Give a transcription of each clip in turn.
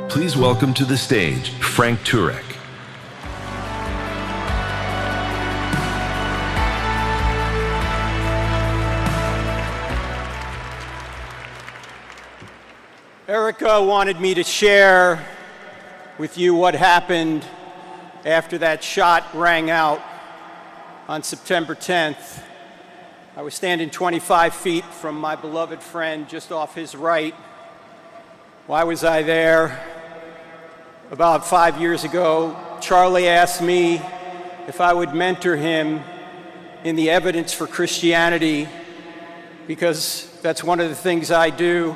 Please welcome to the stage, Frank Turek. Erica wanted me to share with you what happened after that shot rang out on September 10th. I was standing 25 feet from my beloved friend just off his right. Why was I there? About 5 years ago, Charlie asked me if I would mentor him in the evidence for Christianity, because that's one of the things I do.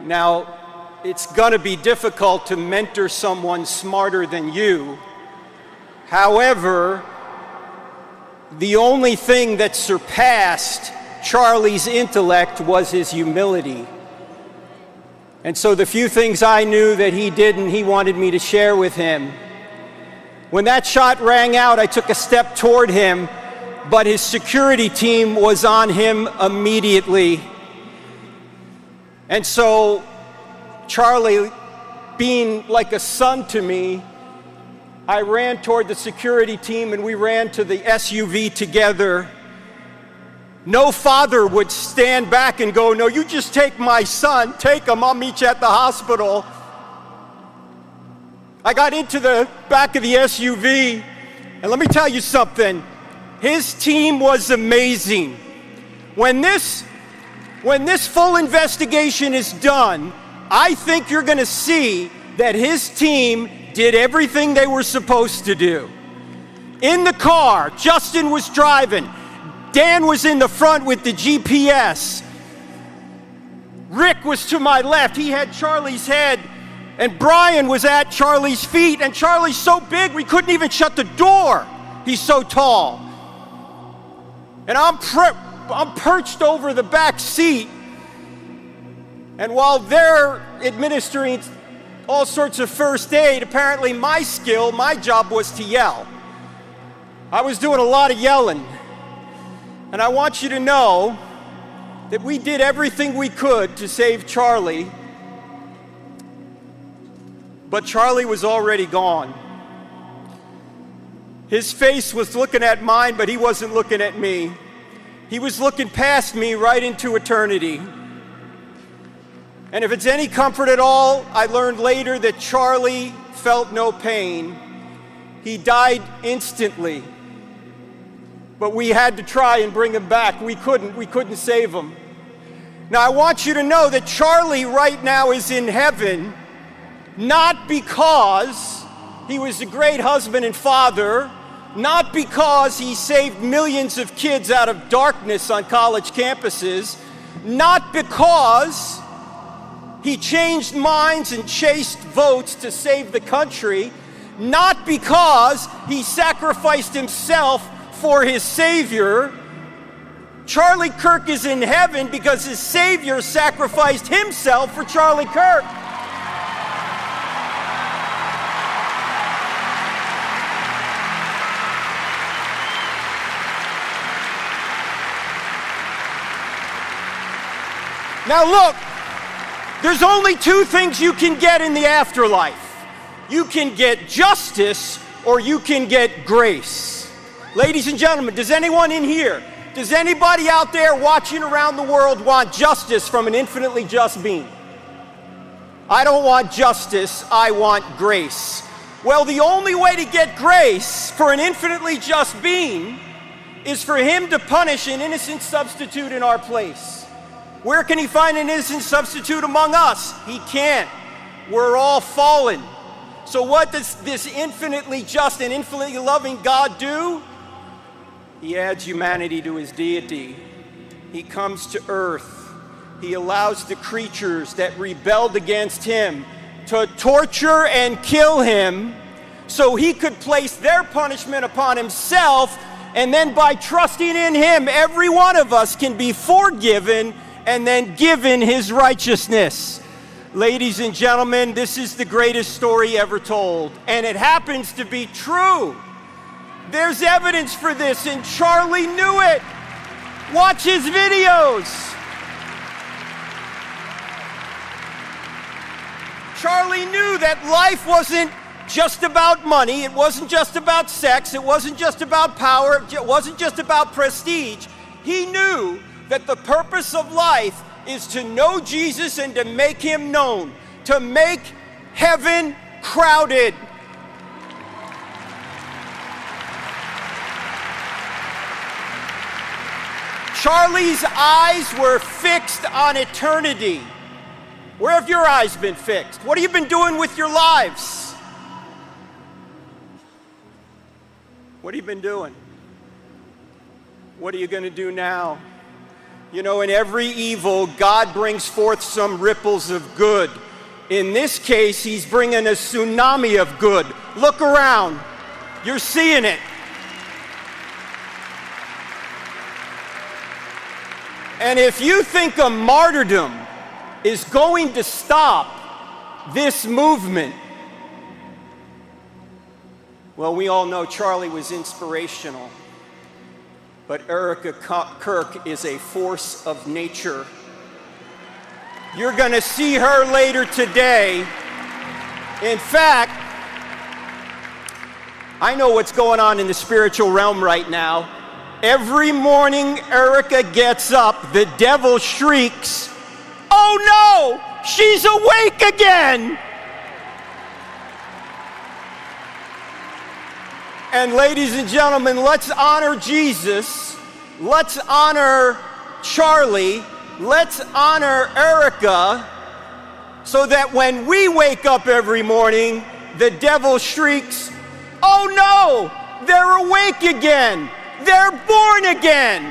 Now, it's going to be difficult to mentor someone smarter than you. However, the only thing that surpassed Charlie's intellect was his humility. And so the few things I knew that he didn't, he wanted me to share with him. When that shot rang out, I took a step toward him, but his security team was on him immediately. And so Charlie, being like a son to me, I ran toward the security team and we ran to the SUV together. No father would stand back and go, "No, you just take my son, take him, I'll meet you at the hospital." I got into the back of the SUV, and let me tell you something, his team was amazing. When this full investigation is done, I think you're going to see that his team did everything they were supposed to do. In the car, Justin was driving. Dan was in the front with the GPS. Rick was to my left. He had Charlie's head. And Brian was at Charlie's feet. And Charlie's so big, we couldn't even shut the door. He's so tall. And I'm perched over the back seat. And while they're administering all sorts of first aid, apparently my job was to yell. I was doing a lot of yelling. And I want you to know that we did everything we could to save Charlie, but Charlie was already gone. His face was looking at mine, but he wasn't looking at me. He was looking past me right into eternity. And if it's any comfort at all, I learned later that Charlie felt no pain. He died instantly. But we had to try and bring him back. We couldn't save him. Now I want you to know that Charlie right now is in heaven, not because he was a great husband and father, not because he saved millions of kids out of darkness on college campuses, not because he changed minds and chased votes to save the country, not because he sacrificed himself for his Savior. Charlie Kirk is in heaven because his Savior sacrificed himself for Charlie Kirk. Now look, there's only two things you can get in the afterlife. You can get justice or you can get grace. Ladies and gentlemen, does anyone in here, does anybody out there watching around the world want justice from an infinitely just being? I don't want justice, I want grace. Well, the only way to get grace for an infinitely just being is for him to punish an innocent substitute in our place. Where can he find an innocent substitute among us? He can't. We're all fallen. So what does this infinitely just and infinitely loving God do? He adds humanity to his deity. He comes to earth. He allows the creatures that rebelled against him to torture and kill him so he could place their punishment upon himself, and then by trusting in him, every one of us can be forgiven and then given his righteousness. Ladies and gentlemen, this is the greatest story ever told, and it happens to be true. There's evidence for this, and Charlie knew it. Watch his videos. Charlie knew that life wasn't just about money, it wasn't just about sex, it wasn't just about power, it wasn't just about prestige. He knew that the purpose of life is to know Jesus and to make him known, to make heaven crowded. Charlie's eyes were fixed on eternity. Where have your eyes been fixed? What have you been doing with your lives? What have you been doing? What are you going to do now? You know, in every evil, God brings forth some ripples of good. In this case, he's bringing a tsunami of good. Look around. You're seeing it. And if you think a martyrdom is going to stop this movement, well, we all know Charlie was inspirational, but Erica Kirk is a force of nature. You're going to see her later today. In fact, I know what's going on in the spiritual realm right now. Every morning Erica gets up, the devil shrieks, "Oh no, she's awake again!" And ladies and gentlemen, let's honor Jesus, let's honor Charlie, let's honor Erica, so that when we wake up every morning, the devil shrieks, "Oh no, they're awake again! They're born again!"